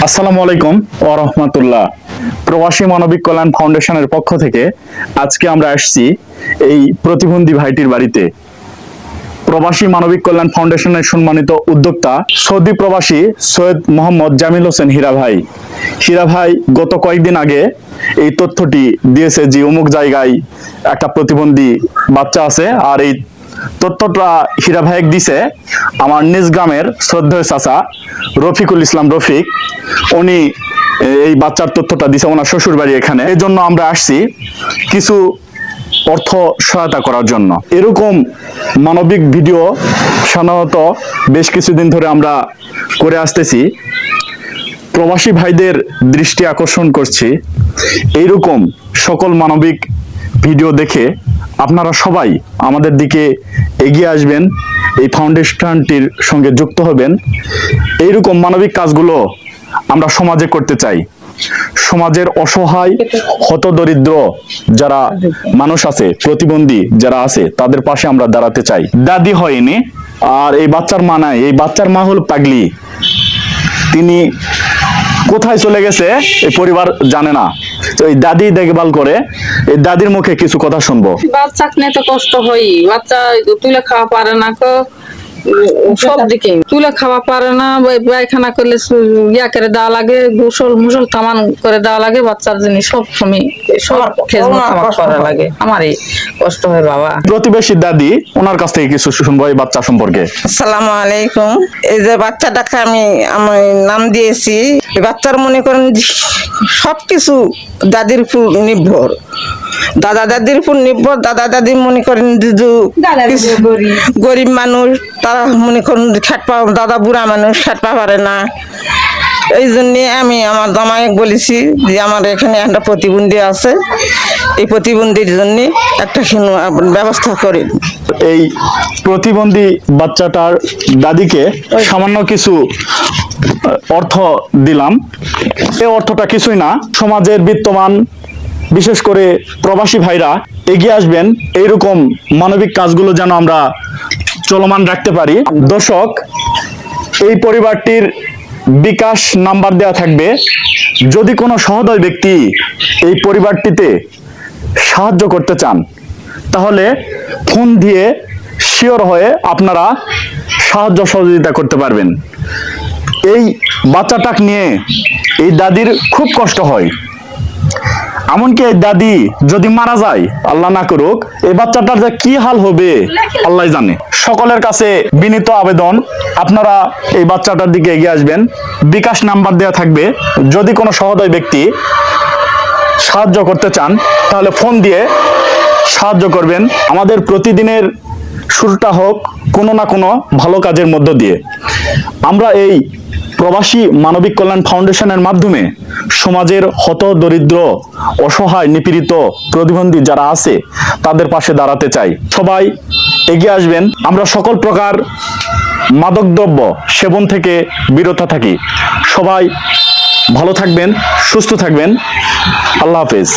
আসসালামু আলাইকুম ওয়া রাহমাতুল্লাহ। প্রবাসী মানবিক কল্যাণ ফাউন্ডেশনের পক্ষ থেকে আজকে আমরা আসছি এই প্রতিবন্ধী ভাইটির বাড়িতে। প্রবাসী মানবিক কল্যাণ ফাউন্ডেশনের সম্মানিত উদ্যোক্তা সৌদি প্রবাসী সৈয়দ মোহাম্মদ জামিল হোসেন হীরা ভাই। হীরা ভাই গত কয়েকদিন আগে এই তথ্যটি দিয়েছে যে অমুক জায়গায় একটা প্রতিবন্ধী বাচ্চা আছে, আর এই তথ্যটা হীরা ভাইক দিছে আমার নিজ গ্রামের শ্রদ্ধেয় চাচা রফিকুল ইসলাম রফিক। উনি এই বাচ্চার তথ্যটা দিছে ওনার শ্বশুর বাড়ি এখানে। এই জন্য আমরা আসছি কিছু অর্থ সহায়তা করার জন্য। এরকম মানবিক ভিডিও সাধারণত বেশ কিছুদিন ধরে আমরা করে আসতেছি। প্রবাসী ভাইদের দৃষ্টি আকর্ষণ করছি এইরকম সকল মানবিক ভিডিও দেখে আপনারা সবাই আমাদের দিকে এগিয়ে আসবেন, এই ফাউন্ডেশনটির সঙ্গে যুক্ত হবেন। এইরকম মানবিক কাজগুলো আমরা সমাজে করতে চাই। সমাজের অসহায় হতদরিদ্র যারা মানুষ আছে, প্রতিবন্ধী যারা আছে, তাদের পাশে আমরা দাঁড়াতে চাই। দাদি হয়নি, আর এই বাচ্চার মা নাই। এই বাচ্চার মা হল পাগলি। তিনি কোথায় চলে গেছে এই পরিবার জানে না, তো এই দাদি দেখভাল করে। এই দাদির মুখে কিছু কথা শুনবো। বাচ্চা নিয়ে তো কষ্ট হয়, বাচ্চা তুলে খাওয়া পারে না, সব দিকে তুলে খাওয়া পারে না, পায়খানা করলে ইয়া করে দেওয়া লাগে, গোসল মুসল তামান করে দেওয়া লাগে, বাচ্চার জিনিস সব সময় সব করা লাগে। আমারই কষ্ট হয় বাবা। প্রতিবেশী দাদি, ওনার কাছ থেকে কিছু শুনবো এই বাচ্চা সম্পর্কে। আসসালামু আলাইকুম। এই যে বাচ্চাটাকে আমি নাম দিয়েছি, এই বাচ্চার মনে করেন সবকিছু দাদির উপর নির্ভর, দাদা দাদির উপর নির্ভর। দাদা দাদি মনে করেন গরিব মানুষ, তারা মনে করেন খাটপা, দাদা বুড়া মানুষ খাটপা পারে না। এই জন্যে আমি আমার জামাইকে বলেছি যে আমার এখানে একটা প্রতিবন্ধী আছে, এই প্রতিবন্ধীর জন্য একটা ব্যবস্থা করেন। এই প্রতিবন্ধী বাচ্চাটার দাদিকে সামান্য কিছু অর্থ দিলাম। এই অর্থটা কিছুই না। সমাজের বিত্তমান বিশেষ করে প্রবাসী ভাইরা এগিয়ে আসবেন, এইরকম মানবিক কাজগুলো যেন আমরা চলমান রাখতে পারি। দর্শক, এই পরিবারটির বিকাশ নাম্বার দেওয়া থাকবে। যদি কোনো সহৃদয় ব্যক্তি এই পরিবারটিতে সাহায্য করতে চান, তাহলে ফোন দিয়ে শিওর হয়ে আপনারা সাহায্য সহযোগিতা করতে পারবেন। এই বাচ্চাটাকে নিয়ে এই দাদির খুব কষ্ট হয়। এমনকি এই দাদি যদি মারা যায়, আল্লাহ না করুক, এই বাচ্চাটার যে কি হাল হবে আল্লাহ জানে। সকলের কাছে বিনীত আবেদন, আপনারা এই বাচ্চাটার দিকে এগিয়ে আসবেন। বিকাশ নাম্বার দেওয়া থাকবে। যদি কোনো সহৃদয় ব্যক্তি সাহায্য করতে চান, তাহলে ফোন দিয়ে সাহায্য করবেন। আমাদের প্রতিদিনের শুরুটা হোক কোনো না কোনো ভালো কাজের মধ্য দিয়ে। আমরা এই প্রবাসী মানবিক কল্যাণ ফাউন্ডেশনের মাধ্যমে সমাজের হত দরিদ্র, অসহায়, নিপীড়িত, প্রতিবন্ধী যারা আছে তাদের পাশে দাঁড়াতে চাই। সবাই এগিয়ে আসবেন। আমরা সকল প্রকার মাদকদ্রব্য সেবন থেকে বিরত থাকি। সবাই ভালো থাকবেন, সুস্থ থাকবেন। আল্লাহ হাফেজ।